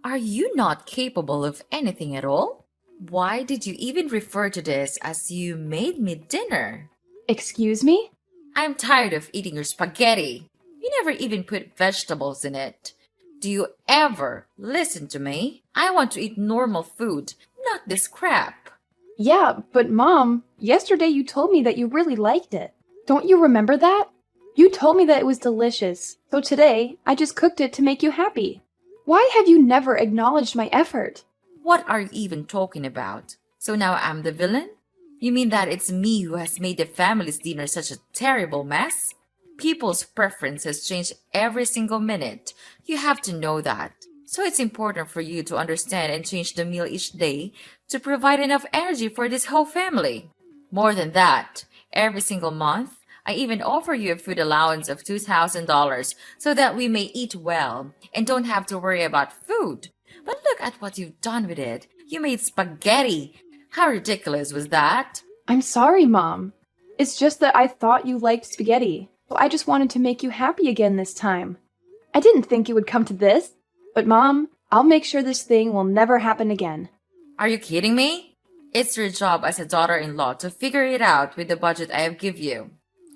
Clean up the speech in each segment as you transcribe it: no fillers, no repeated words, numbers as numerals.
Are you not capable of anything at all? Why did you even refer to this as you made me dinner? Excuse me? I'm tired of eating your spaghetti. You never even put vegetables in it. Do you ever listen to me? I want to eat normal food, not this crap. Yeah, but Mom, yesterday you told me that you really liked it. Don't you remember that? You told me that it was delicious, so today I just cooked it to make you happy. Why have you never acknowledged my effort? What are you even talking about? So now I'm the villain? You mean that it's me who has made the family's dinner such a terrible mess? People's preferences change every single minute. You have to know that. So it's important for you to understand and change the meal each day to provide enough energy for this whole family. More than that, every single month, I even offer you a food allowance of $2,000 so that we may eat well and don't have to worry about food. But look at what you've done with it. You made spaghetti. How ridiculous was that? I'm sorry, Mom. It's just that I thought you liked spaghetti, so I just wanted to make you happy again this time. I didn't think it would come to this, but Mom, I'll make sure this thing will never happen again. Are you kidding me? It's your job as a daughter-in-law to figure it out with the budget I have give you.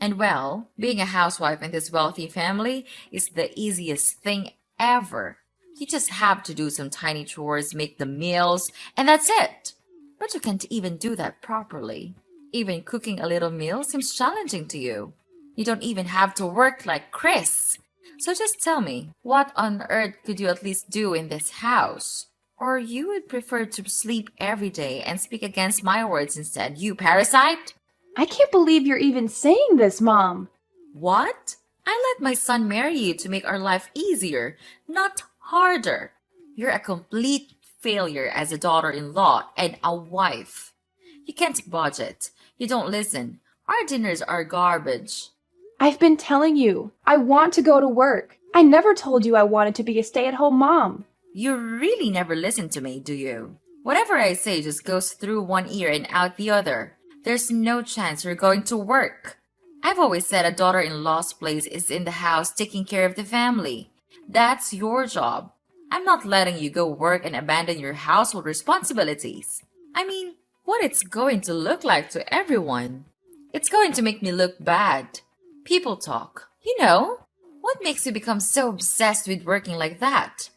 And well, being a housewife in this wealthy family is the easiest thing ever. You just have to do some tiny chores, make the meals, and that's it. But you can't even do that properly. Even cooking a little meal seems challenging to you. You don't even have to work like Chris. So just tell me, what on earth could you at least do in this house? Or you would prefer to sleep every day and speak against my words instead, you parasite? I can't believe you're even saying this, Mom. What? I let my son marry you to make our life easier, not harder. You're a complete failure as a daughter-in-law and a wife. You can't budget. You don't listen. Our dinners are garbage. I've been telling you, I want to go to work. I never told you I wanted to be a stay-at-home mom. You really never listen to me, do you? Whatever I say just goes through one ear and out the other. There's no chance you're going to work. I've always said a daughter-in-law's place is in the house taking care of the family. That's your job. I'm not letting you go work and abandon your household responsibilities. I mean, what it's going to look like to everyone. It's going to make me look bad. People talk. You know, what makes you become so obsessed with working like that?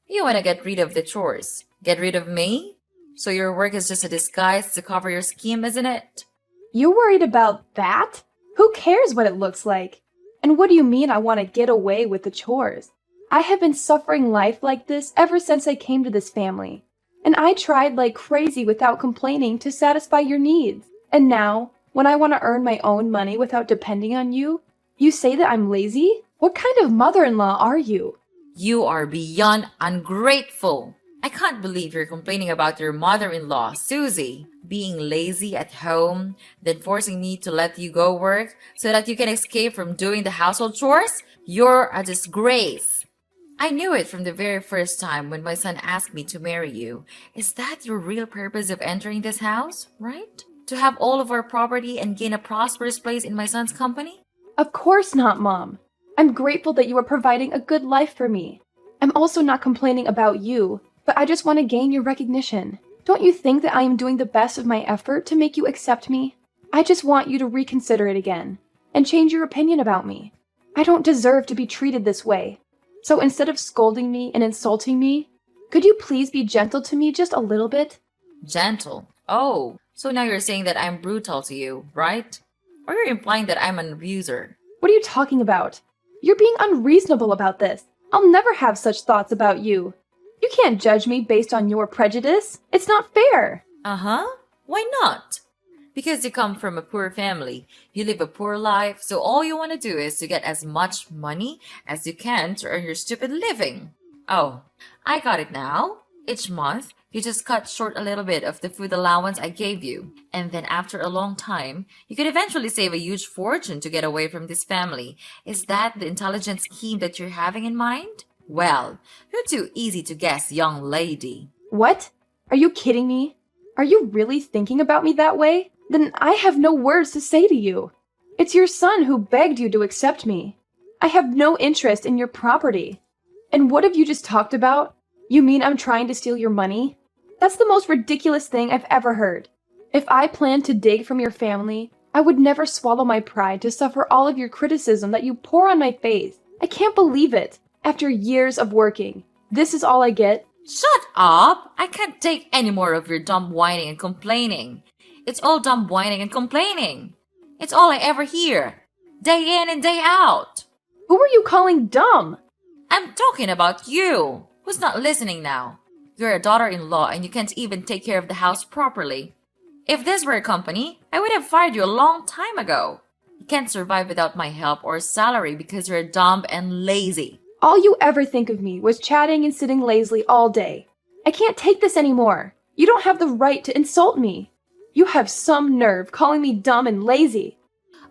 You want to get rid of the chores. Get rid of me? So your work is just a disguise to cover your scheme, isn't it? You're worried about that? Who cares what it looks like? And what do you mean I want to get away with the chores? I have been suffering life like this ever since I came to this family. And I tried like crazy without complaining to satisfy your needs. And now, when I want to earn my own money without depending on you, you say that I'm lazy? What kind of mother-in-law are you? You are beyond ungrateful. I can't believe you're complaining about your mother-in-law, Susie, being lazy at home, then forcing me to let you go work so that you can escape from doing the household chores. You're a disgrace. I knew it from the very first time when my son asked me to marry you. Is that your real purpose of entering this house, right? To have all of our property and gain a prosperous place in my son's company? Of course not, Mom. I'm grateful that you are providing a good life for me. I'm also not complaining about you, but I just want to gain your recognition. Don't you think that I am doing the best of my effort to make you accept me? I just want you to reconsider it again and change your opinion about me. I don't deserve to be treated this way. So instead of scolding me and insulting me, could you please be gentle to me just a little bit? Gentle? Oh, so now you're saying that I'm brutal to you, right? Or you're implying that I'm an abuser? What are you talking about? You're being unreasonable about this. I'll never have such thoughts about you. You can't judge me based on your prejudice. It's not fair. Uh-huh. Why not? Because you come from a poor family. You live a poor life, so all you want to do is to get as much money as you can to earn your stupid living. Oh, I got it now. Each month, you just cut short a little bit of the food allowance I gave you. And then after a long time, you could eventually save a huge fortune to get away from this family. Is that the intelligent scheme that you're having in mind? Well, you're too easy to guess, young lady. What? Are you kidding me? Are you really thinking about me that way? Then I have no words to say to you. It's your son who begged you to accept me. I have no interest in your property. And what have you just talked about? You mean I'm trying to steal your money? That's the most ridiculous thing I've ever heard. If I planned to dig from your family, I would never swallow my pride to suffer all of your criticism that you pour on my face. I can't believe it. After years of working, this is all I get? Shut up! I can't take any more of your dumb whining and complaining. It's all dumb whining and complaining. It's all I ever hear. Day in and day out. Who are you calling dumb? I'm talking about you. Who's not listening now? You're a daughter-in-law and you can't even take care of the house properly. If this were a company, I would have fired you a long time ago. You can't survive without my help or salary because you're dumb and lazy. All you ever think of me was chatting and sitting lazily all day. I can't take this anymore. You don't have the right to insult me. You have some nerve calling me dumb and lazy.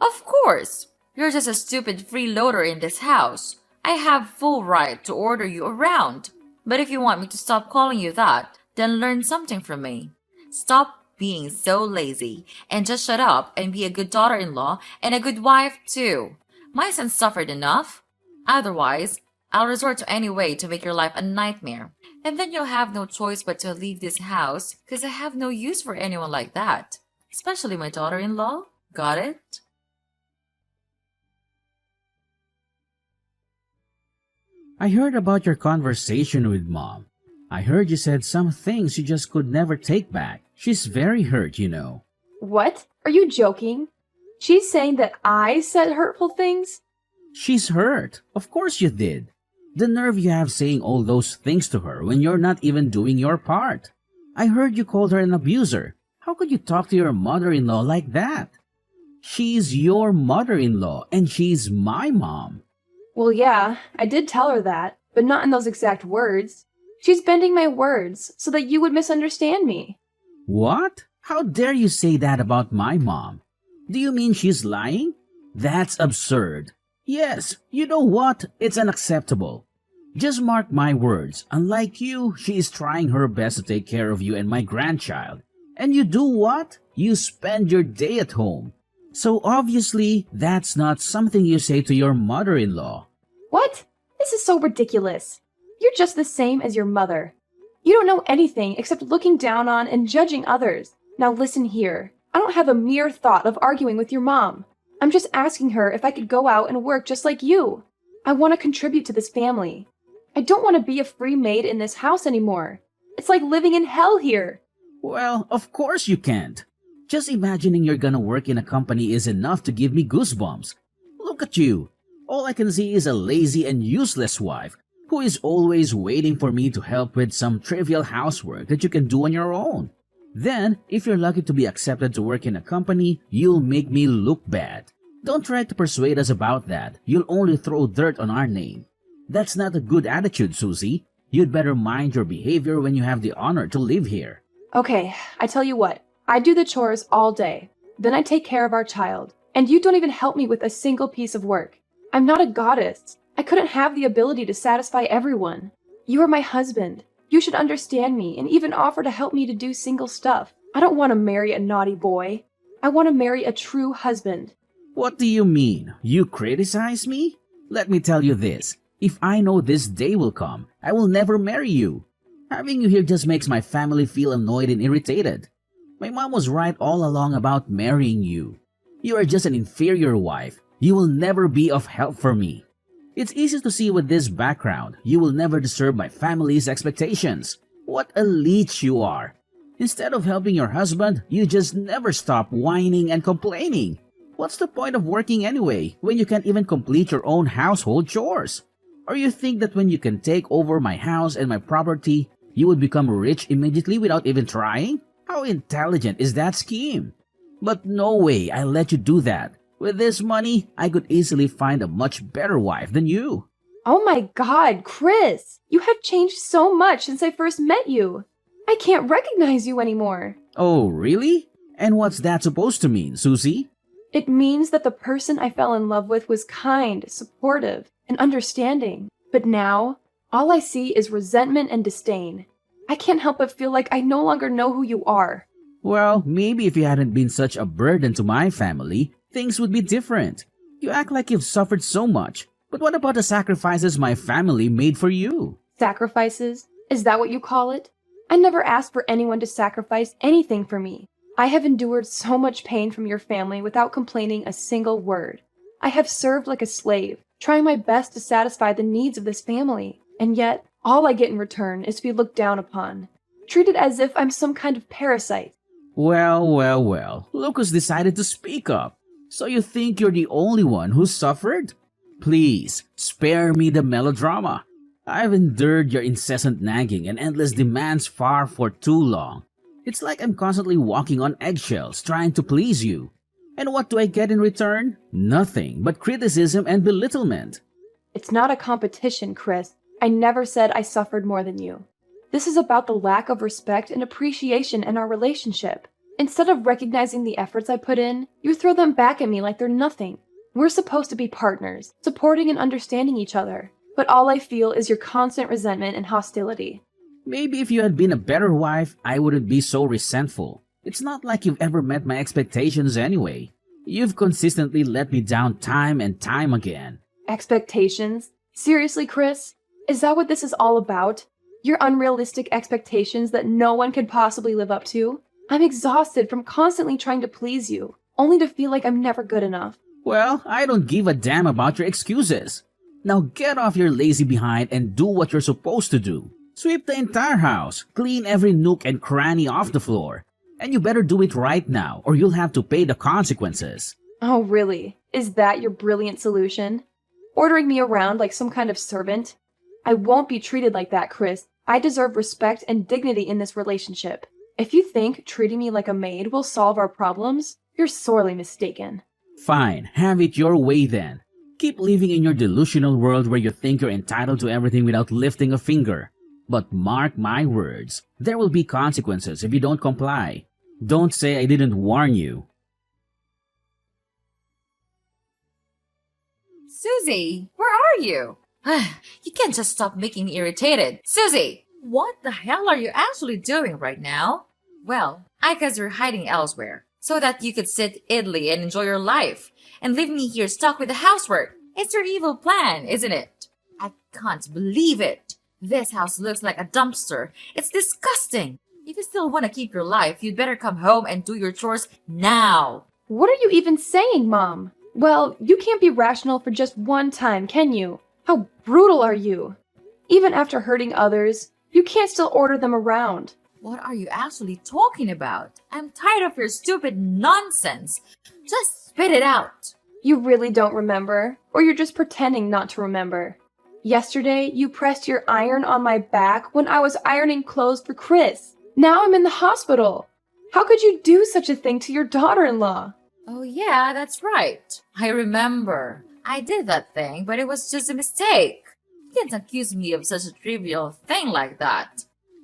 Of course. You're just a stupid freeloader in this house. I have full right to order you around. But if you want me to stop calling you that, then learn something from me. Stop being so lazy and just shut up and be a good daughter-in-law and a good wife too. My son suffered enough. Otherwise, I'll resort to any way to make your life a nightmare. And then you'll have no choice but to leave this house because I have no use for anyone like that. Especially my daughter-in-law. Got it? I heard about your conversation with Mom. I heard you said some things you just could never take back. She's very hurt, you know. What? Are you joking? She's saying that I said hurtful things? She's hurt. Of course you did. The nerve you have saying all those things to her when you're not even doing your part. I heard you called her an abuser. How could you talk to your mother-in-law like that? She's your mother-in-law and she's my mom. Well, yeah, I did tell her that, but not in those exact words. She's bending my words so that you would misunderstand me. What? How dare you say that about my mom? Do you mean she's lying? That's absurd. Yes, you know what? It's unacceptable. Just mark my words. Unlike you, she is trying her best to take care of you and my grandchild. And you do what? You spend your day at home. So obviously, that's not something you say to your mother-in-law. What? This is so ridiculous. You're just the same as your mother. You don't know anything except looking down on and judging others. Now listen here. I don't have a mere thought of arguing with your mom. I'm just asking her if I could go out and work just like you. I want to contribute to this family. I don't want to be a free maid in this house anymore. It's like living in hell here. Well, of course you can't. Just imagining you're gonna work in a company is enough to give me goosebumps. Look at you. All I can see is a lazy and useless wife who is always waiting for me to help with some trivial housework that you can do on your own. Then, if you're lucky to be accepted to work in a company, you'll make me look bad. Don't try to persuade us about that. You'll only throw dirt on our name. That's not a good attitude, Susie. You'd better mind your behavior when you have the honor to live here. Okay, I tell you what. I do the chores all day. Then I take care of our child. And you don't even help me with a single piece of work. I'm not a goddess. I couldn't have the ability to satisfy everyone. You are my husband. You should understand me and even offer to help me to do single stuff. I don't want to marry a naughty boy. I want to marry a true husband. What do you mean? You criticize me? Let me tell you this. If I know this day will come, I will never marry you. Having you here just makes my family feel annoyed and irritated. My mom was right all along about marrying you. You are just an inferior wife. You will never be of help for me. It's easy to see with this background, you will never deserve my family's expectations. What a leech you are. Instead of helping your husband, you just never stop whining and complaining. What's the point of working anyway, when you can't even complete your own household chores? Or you think that when you can take over my house and my property, you would become rich immediately without even trying? How intelligent is that scheme? But no way I'll let you do that. With this money, I could easily find a much better wife than you. Oh my God, Chris! You have changed so much since I first met you. I can't recognize you anymore. Oh, really? And what's that supposed to mean, Susie? It means that the person I fell in love with was kind, supportive, and understanding. But now, all I see is resentment and disdain. I can't help but feel like I no longer know who you are. Well, maybe if you hadn't been such a burden to my family, things would be different. You act like you've suffered so much. But what about the sacrifices my family made for you? Sacrifices? Is that what you call it? I never asked for anyone to sacrifice anything for me. I have endured so much pain from your family without complaining a single word. I have served like a slave, trying my best to satisfy the needs of this family, and yet all I get in return is to be looked down upon, treated as if I'm some kind of parasite. Well. Lucas decided to speak up. So you think you're the only one who suffered? Please, spare me the melodrama. I've endured your incessant nagging and endless demands for too long. It's like I'm constantly walking on eggshells trying to please you. And what do I get in return? Nothing but criticism and belittlement. It's not a competition, Chris. I never said I suffered more than you. This is about the lack of respect and appreciation in our relationship. Instead of recognizing the efforts I put in, you throw them back at me like they're nothing. We're supposed to be partners, supporting and understanding each other. But all I feel is your constant resentment and hostility. Maybe if you had been a better wife, I wouldn't be so resentful. It's not like you've ever met my expectations anyway. You've consistently let me down time and time again. Expectations? Seriously, Chris? Is that what this is all about? Your unrealistic expectations that no one could possibly live up to? I'm exhausted from constantly trying to please you, only to feel like I'm never good enough. Well, I don't give a damn about your excuses. Now get off your lazy behind and do what you're supposed to do. Sweep the entire house, clean every nook and cranny off the floor. And you better do it right now or you'll have to pay the consequences. Oh, really? Is that your brilliant solution? Ordering me around like some kind of servant? I won't be treated like that, Chris. I deserve respect and dignity in this relationship. If you think treating me like a maid will solve our problems, you're sorely mistaken. Fine, have it your way then. Keep living in your delusional world where you think you're entitled to everything without lifting a finger. But mark my words, there will be consequences if you don't comply. Don't say I didn't warn you. Susie, where are you? You can't just stop making me irritated. Susie, what the hell are you actually doing right now? Well, I guess you're hiding elsewhere, so that you could sit idly and enjoy your life, and leave me here stuck with the housework. It's your evil plan, isn't it? I can't believe it. This house looks like a dumpster. It's disgusting. If you still want to keep your life, you'd better come home and do your chores now. What are you even saying, Mom? Well, you can't be rational for just one time, can you? How brutal are you? Even after hurting others, you can't still order them around. What are you actually talking about? I'm tired of your stupid nonsense. Just spit it out. You really don't remember, or you're just pretending not to remember. Yesterday, you pressed your iron on my back when I was ironing clothes for Chris. Now I'm in the hospital. How could you do such a thing to your daughter-in-law? Oh yeah, that's right. I remember. I did that thing, but it was just a mistake. You can't accuse me of such a trivial thing like that.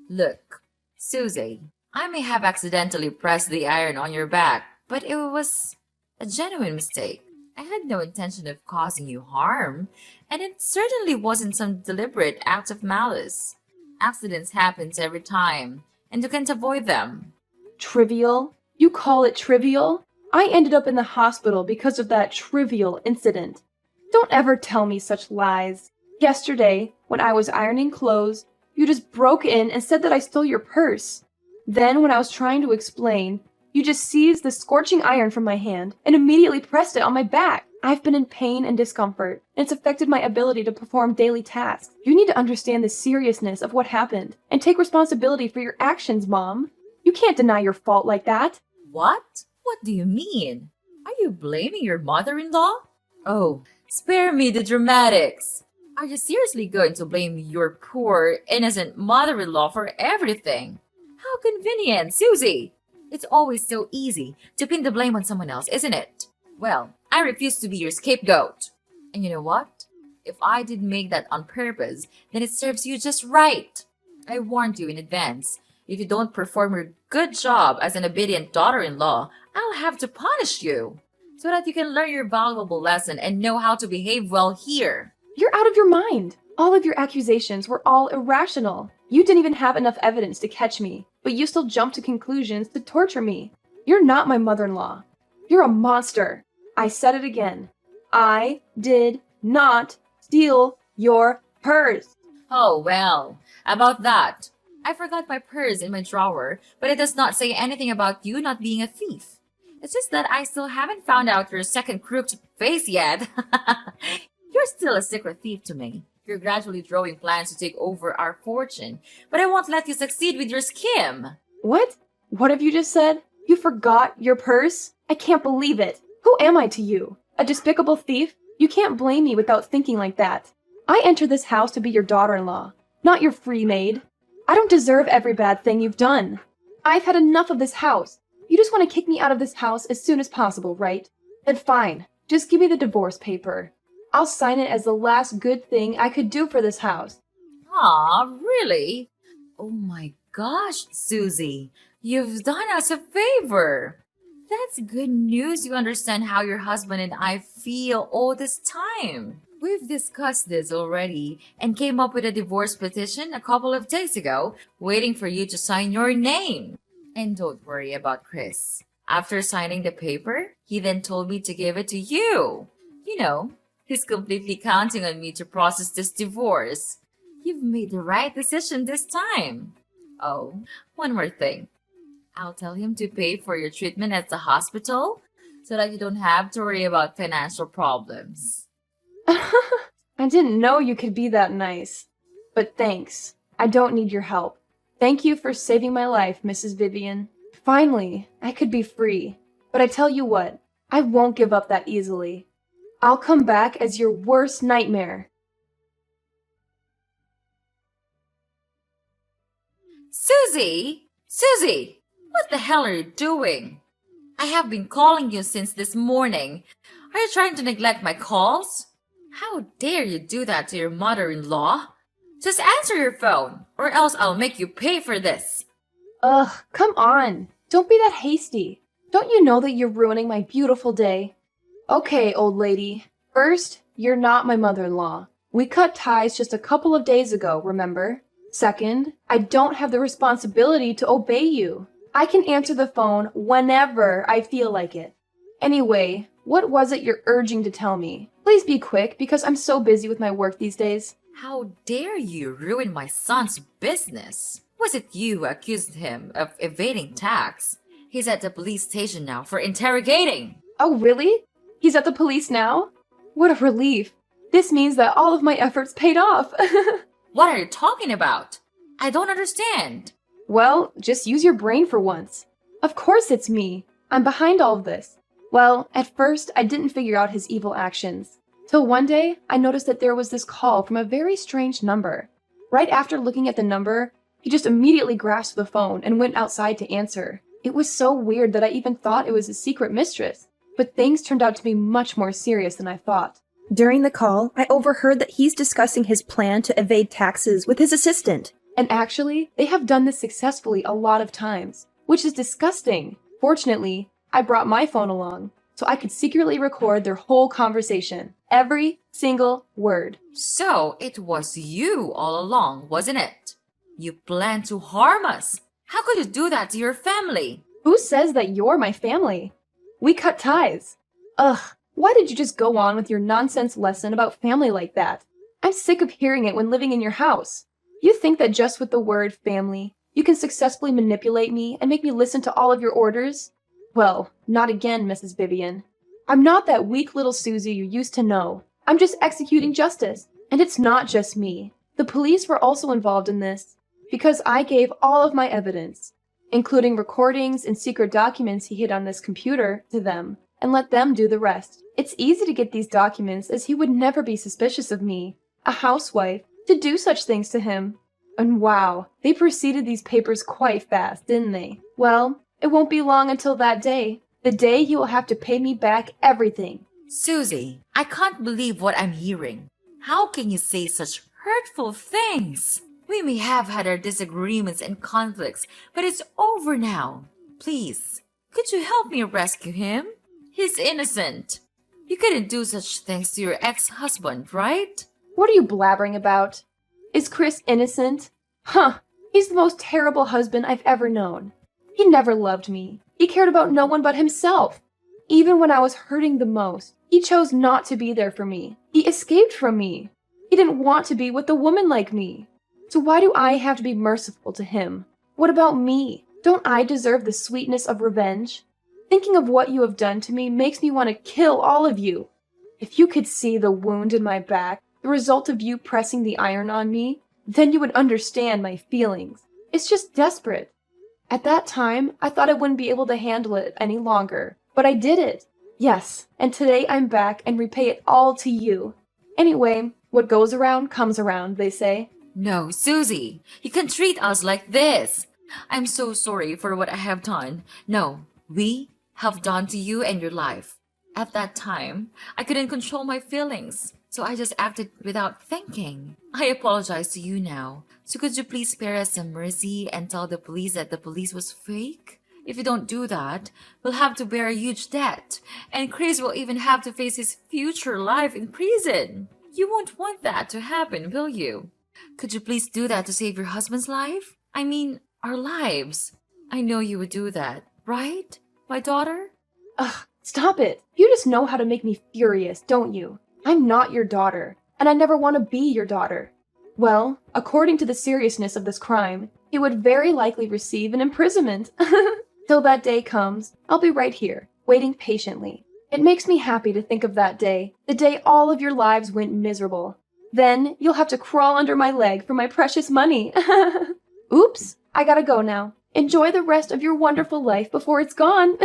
Look, Susie, I may have accidentally pressed the iron on your back, but it was a genuine mistake. I had no intention of causing you harm, and it certainly wasn't some deliberate act of malice. Accidents happen every time, and you can't avoid them. Trivial? You call it trivial? I ended up in the hospital because of that trivial incident. Don't ever tell me such lies. Yesterday, when I was ironing clothes, you just broke in and said that I stole your purse. Then, when I was trying to explain, you just seized the scorching iron from my hand and immediately pressed it on my back. I've been in pain and discomfort, and it's affected my ability to perform daily tasks. You need to understand the seriousness of what happened and take responsibility for your actions, Mom. You can't deny your fault like that. What? What do you mean? Are you blaming your mother-in-law? Oh, spare me the dramatics. Are you seriously going to blame your poor, innocent mother-in-law for everything? How convenient, Susie! It's always so easy to pin the blame on someone else, isn't it? Well, I refuse to be your scapegoat. And you know what? If I did make that on purpose, then it serves you just right. I warned you in advance. If you don't perform your good job as an obedient daughter-in-law, I'll have to punish you, so that you can learn your valuable lesson and know how to behave well here. You're out of your mind. All of your accusations were all irrational. You didn't even have enough evidence to catch me, but you still jumped to conclusions to torture me. You're not my mother-in-law. You're a monster. I said it again. I did not steal your purse. Oh, well, About that, I forgot my purse in my drawer, but it does not say anything about you not being a thief. It's just that I still haven't found out your second crooked face yet. You're still a secret thief to me. You're gradually drawing plans to take over our fortune, but I won't let you succeed with your scheme. What? What have you just said? You forgot your purse? I can't believe it. Who am I to you? A despicable thief? You can't blame me without thinking like that. I entered this house to be your daughter-in-law, not your free maid. I don't deserve every bad thing you've done. I've had enough of this house. You just want to kick me out of this house as soon as possible, right? Then fine. Just give me the divorce paper. I'll sign it as the last good thing I could do for this house. Aw, really? Oh my gosh, Susie. You've done us a favor. That's good news you understand how your husband and I feel all this time. We've discussed this already and came up with a divorce petition a couple of days ago, waiting for you to sign your name. And don't worry about Chris. After signing the paper, he then told me to give it to you. You know, he's completely counting on me to process this divorce. You've made the right decision this time. Oh, one more thing. I'll tell him to pay for your treatment at the hospital so that you don't have to worry about financial problems. I didn't know you could be that nice. But thanks. I don't need your help. Thank you for saving my life, Mrs. Vivian. Finally, I could be free. But I tell you what, I won't give up that easily. I'll come back as your worst nightmare. Susie! Susie! What the hell are you doing? I have been calling you since this morning. Are you trying to neglect my calls? How dare you do that to your mother-in-law? Just answer your phone, or else I'll make you pay for this. Ugh, come on. Don't be that hasty. Don't you know that you're ruining my beautiful day? Okay, old lady. First, you're not my mother-in-law. We cut ties just a couple of days ago, remember? Second, I don't have the responsibility to obey you. I can answer the phone whenever I feel like it. Anyway, what was it you're urging to tell me? Please be quick, because I'm so busy with my work these days. How dare you ruin my son's business? Was it you who accused him of evading tax? He's at the police station now for interrogating. Oh, really? He's at the police now? What a relief. This means that all of my efforts paid off. What are you talking about? I don't understand. Well, just use your brain for once. Of course it's me. I'm behind all of this. Well, at first, I didn't figure out his evil actions. Till one day, I noticed that there was this call from a very strange number. Right after looking at the number, he just immediately grasped the phone and went outside to answer. It was so weird that I even thought it was his secret mistress. But things turned out to be much more serious than I thought. During the call, I overheard that he's discussing his plan to evade taxes with his assistant. And actually, they have done this successfully a lot of times, which is disgusting. Fortunately, I brought my phone along, so I could secretly record their whole conversation. Every single word. So it was you all along, wasn't it? You planned to harm us. How could you do that to your family? Who says that you're my family? We cut ties. Ugh, why did you just go on with your nonsense lesson about family like that? I'm sick of hearing it when living in your house. You think that just with the word family, you can successfully manipulate me and make me listen to all of your orders? Well, not again, Mrs. Vivian. I'm not that weak little Susie you used to know. I'm just executing justice. And it's not just me. The police were also involved in this, because I gave all of my evidence, including recordings and secret documents he hid on this computer, to them, and let them do the rest. It's easy to get these documents, as he would never be suspicious of me, a housewife, to do such things to him. And wow, they proceeded these papers quite fast, didn't they? Well, it won't be long until that day. The day you will have to pay me back everything. Susie, I can't believe what I'm hearing. How can you say such hurtful things? We may have had our disagreements and conflicts, but it's over now. Please, could you help me rescue him? He's innocent. You couldn't do such things to your ex-husband, right? What are you blabbering about? Is Chris innocent? Huh, he's the most terrible husband I've ever known. He never loved me. He cared about no one but himself. Even when I was hurting the most, he chose not to be there for me. He escaped from me. He didn't want to be with a woman like me. So why do I have to be merciful to him? What about me? Don't I deserve the sweetness of revenge? Thinking of what you have done to me makes me want to kill all of you. If you could see the wound in my back, the result of you pressing the iron on me, then you would understand my feelings. It's just desperate. At that time, I thought I wouldn't be able to handle it any longer, but I did it. Yes, and today I'm back and repay it all to you. Anyway, what goes around comes around, they say. No, Susie, you can't treat us like this. I'm so sorry for what I have done. No, we have done to you and your life. At that time, I couldn't control my feelings, so I just acted without thinking. I apologize to you now. So could you please spare us some mercy and tell the police that the police was fake? If you don't do that, we'll have to bear a huge debt, and Chris will even have to face his future life in prison. You won't want that to happen, will you? Could you please do that to save your husband's life? I mean, our lives. I know you would do that, right, my daughter? Ugh, stop it. You just know how to make me furious, don't you? I'm not your daughter, and I never want to be your daughter. Well, according to the seriousness of this crime, he would very likely receive an imprisonment. Till that day comes, I'll be right here, waiting patiently. It makes me happy to think of that day, the day all of your lives went miserable. Then you'll have to crawl under my leg for my precious money. Oops, I gotta go now. Enjoy the rest of your wonderful life before it's gone.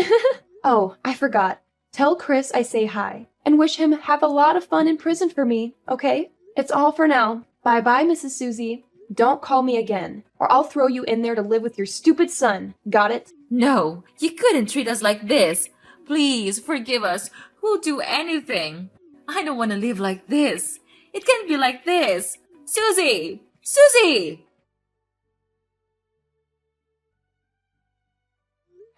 Oh, I forgot. Tell Chris I say hi, and wish him have a lot of fun in prison for me, okay? It's all for now. Bye-bye, Mrs. Susie. Don't call me again, or I'll throw you in there to live with your stupid son. Got it? No, you couldn't treat us like this. Please forgive us. We'll do anything. I don't want to live like this. It can't be like this. Susie! Susie!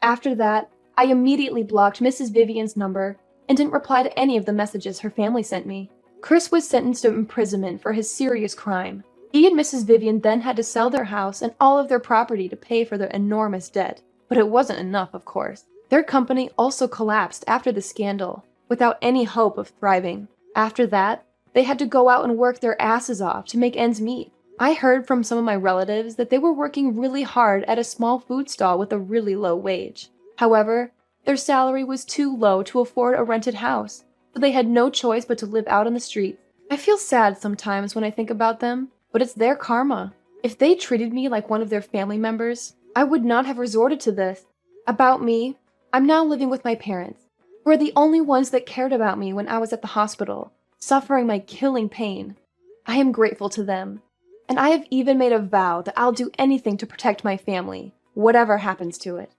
After that, I immediately blocked Mrs. Vivian's number and didn't reply to any of the messages her family sent me. Chris was sentenced to imprisonment for his serious crime. He and Mrs. Vivian then had to sell their house and all of their property to pay for their enormous debt. But it wasn't enough, of course. Their company also collapsed after the scandal, without any hope of thriving. After that, they had to go out and work their asses off to make ends meet. I heard from some of my relatives that they were working really hard at a small food stall with a really low wage. However, their salary was too low to afford a rented house, so they had no choice but to live out on the street. I feel sad sometimes when I think about them, but it's their karma. If they treated me like one of their family members, I would not have resorted to this. About me, I'm now living with my parents, who are the only ones that cared about me when I was at the hospital, suffering my killing pain. I am grateful to them, and I have even made a vow that I'll do anything to protect my family, whatever happens to it.